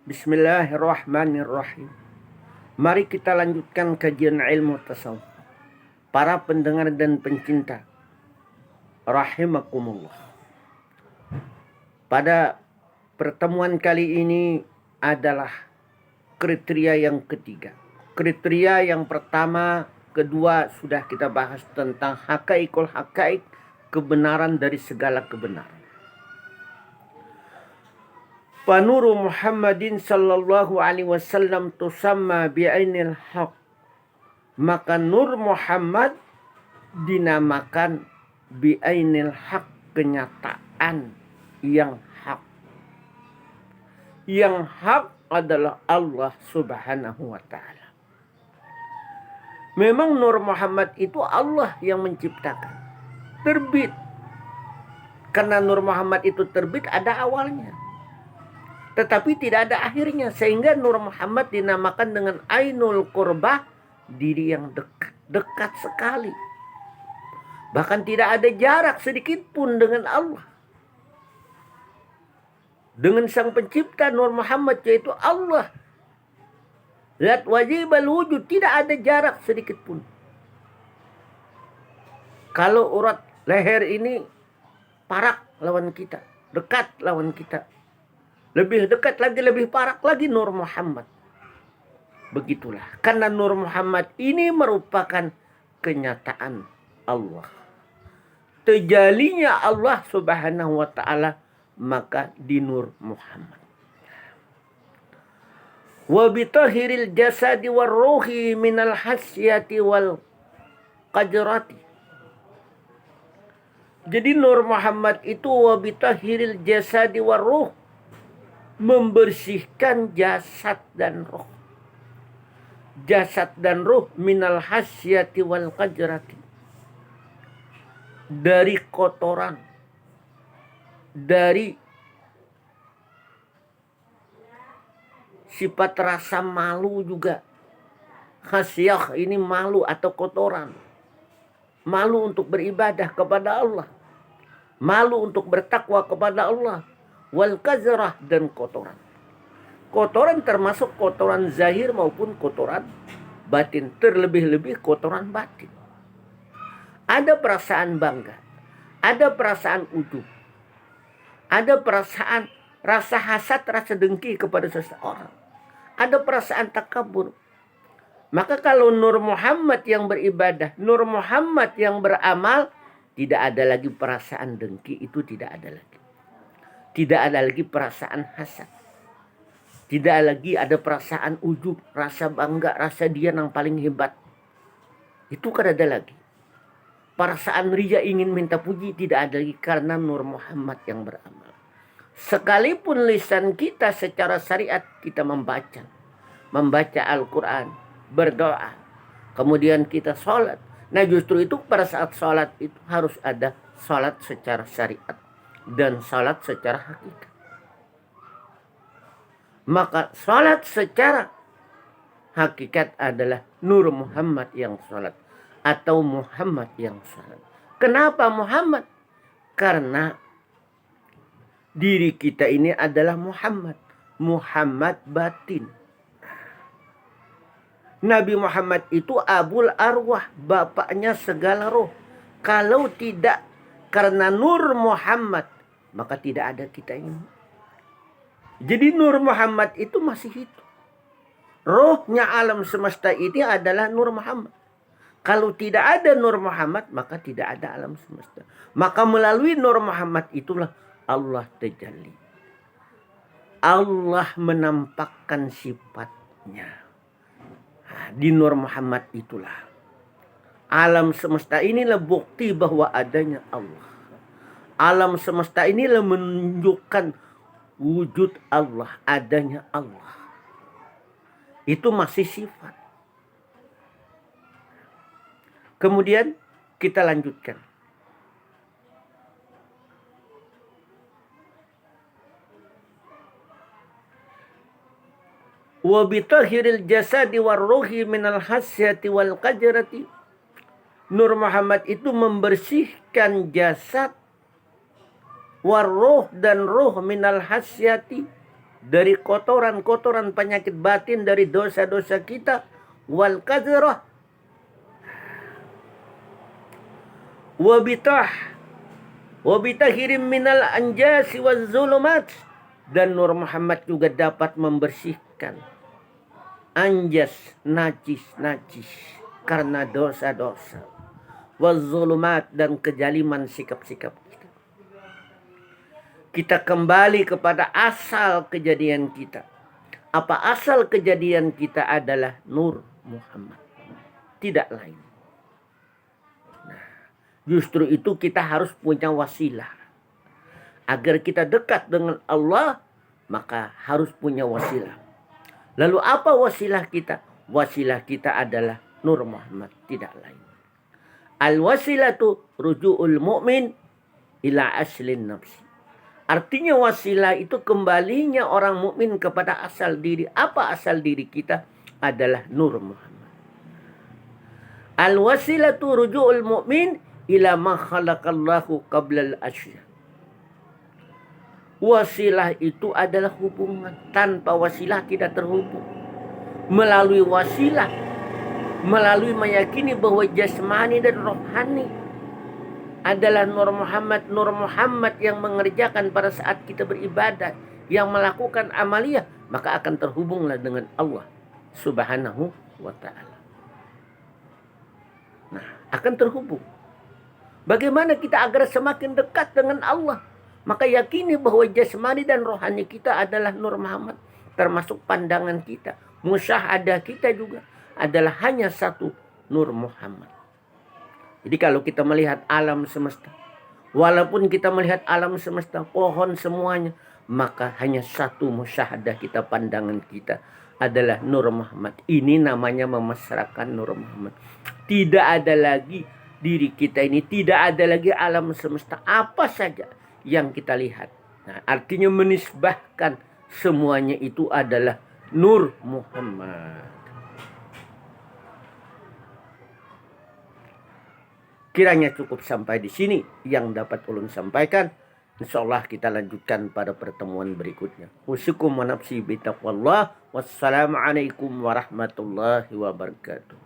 Bismillahirrahmanirrahim. Mari kita lanjutkan kajian ilmu tasawuf. Para pendengar dan pencinta, rahimakumullah. Pada pertemuan kali ini adalah kriteria yang ketiga. Kriteria yang pertama, kedua sudah kita bahas tentang haqaiqul haqaiq, kebenaran dari segala kebenaran. Fanuru Muhammadin sallallahu alaihi wasallam tusamma bi'ainil haq. Maka nur Muhammad dinamakan bi'ainil haq, kenyataan yang hak. Yang hak adalah Allah subhanahu wa ta'ala. Memang nur Muhammad itu Allah yang menciptakan. Terbit. Karena nur Muhammad itu terbit ada awalnya. Tetapi tidak ada akhirnya. Sehingga Nur Muhammad dinamakan dengan Ainul Qurbah, diri yang dekat. Dekat sekali. Bahkan tidak ada jarak sedikit pun dengan Allah. Dengan sang pencipta Nur Muhammad, yaitu Allah. Zat wajibal wujud. Tidak ada jarak sedikit pun. Kalau urat leher ini parak lawan kita. Dekat lawan kita. Lebih dekat lagi, lebih parak lagi Nur Muhammad. Begitulah. Karena Nur Muhammad ini merupakan kenyataan Allah. Terjalinya Allah subhanahu wa ta'ala maka di Nur Muhammad. Wa bitahiril jasadi wal ruhi minal hasyati wal qajrati. Jadi Nur Muhammad itu wa bitahiril jasadi wal ruh, membersihkan jasad dan roh. Jasad dan roh minal hasyati wal qajrati. Dari kotoran. Dari sifat rasa malu juga. Hasyah ini malu atau kotoran. Malu untuk beribadah kepada Allah. Malu untuk bertakwa kepada Allah. Wal qazrah, dan kotoran. Kotoran termasuk kotoran zahir maupun kotoran batin. Terlebih-lebih kotoran batin. Ada perasaan bangga. Ada perasaan ujub. Ada perasaan rasa hasad, rasa dengki kepada seseorang. Ada perasaan takabur. Maka kalau Nur Muhammad yang beribadah, Nur Muhammad yang beramal, tidak ada lagi perasaan dengki, itu tidak ada lagi. Tidak ada lagi perasaan hasad. Tidak lagi ada perasaan ujub, rasa bangga, rasa dia yang paling hebat. Itu kan ada lagi. Perasaan ria ingin minta puji tidak ada lagi karena Nur Muhammad yang beramal. Sekalipun lisan kita secara syariat kita membaca Al-Quran, berdoa, kemudian kita sholat. Nah justru itu pada saat sholat itu harus ada sholat secara syariat dan salat secara hakikat. Maka salat secara hakikat adalah Nur Muhammad yang salat atau Muhammad yang salat. Kenapa Muhammad? Karena diri kita ini adalah Muhammad. Muhammad batin. Nabi Muhammad itu Abul Arwah, bapaknya segala roh. Kalau tidak karena Nur Muhammad, maka tidak ada kita ini. Jadi Nur Muhammad itu masih hidup. Rohnya alam semesta ini adalah Nur Muhammad. Kalau tidak ada Nur Muhammad, maka tidak ada alam semesta. Maka melalui Nur Muhammad itulah Allah tajalli. Allah menampakkan sifatnya. Nah, di Nur Muhammad itulah. Alam semesta inilah bukti bahwa adanya Allah. Alam semesta inilah menunjukkan wujud Allah, adanya Allah. Itu masih sifat. Kemudian kita lanjutkan. Wa bitahiril jasadi war ruhi minal hasyati wal qajrati. Nur Muhammad itu membersihkan jasad, waruh dan ruh minal hasyati, dari kotoran-kotoran penyakit batin, dari dosa-dosa kita. Wal kadrah wabitahirim minal anjasi waz zulumat. Dan Nur Muhammad juga dapat membersihkan anjas, najis karena dosa-dosa, waz zulumat, dan kejaliman sikap-sikap kita. Kita kembali kepada asal kejadian kita. Apa asal kejadian kita adalah Nur Muhammad, tidak lain. Justru itu kita harus punya wasilah. Agar kita dekat dengan Allah, maka harus punya wasilah. Lalu apa wasilah kita? Wasilah kita adalah Nur Muhammad, tidak lain. Al-wasilatu ruju'ul mu'min ila aslin nafsi. Artinya wasilah itu kembalinya orang mukmin kepada asal diri. Apa asal diri kita? Adalah Nur Muhammad. Al-wasilatu ruju'ul mu'min ila ma khalaqallahu qablal asya. Wasilah itu adalah hubungan. Tanpa wasilah tidak terhubung. Melalui wasilah, melalui meyakini bahwa jasmani dan rohani adalah Nur Muhammad. Nur Muhammad yang mengerjakan pada saat kita beribadah, yang melakukan amaliyah, maka akan terhubunglah dengan Allah Subhanahu wa ta'ala. Nah, akan terhubung. Bagaimana kita agar semakin dekat dengan Allah? Maka yakini bahwa jasmani dan rohani kita adalah Nur Muhammad. Termasuk pandangan kita, musyahadah kita juga adalah hanya satu Nur Muhammad. Jadi kalau kita melihat alam semesta, walaupun kita melihat alam semesta, pohon semuanya, maka hanya satu musyahadah kita, pandangan kita adalah Nur Muhammad. Ini namanya memasrahkan Nur Muhammad. Tidak ada lagi diri kita ini, tidak ada lagi alam semesta, apa saja yang kita lihat. Nah, artinya menisbahkan semuanya itu adalah Nur Muhammad. Kiranya cukup sampai di sini yang dapat ulun sampaikan. Insyaallah kita lanjutkan pada pertemuan berikutnya. Usikum wa nafsi bitaqwallah. Wassalamualaikum warahmatullahi wabarakatuh.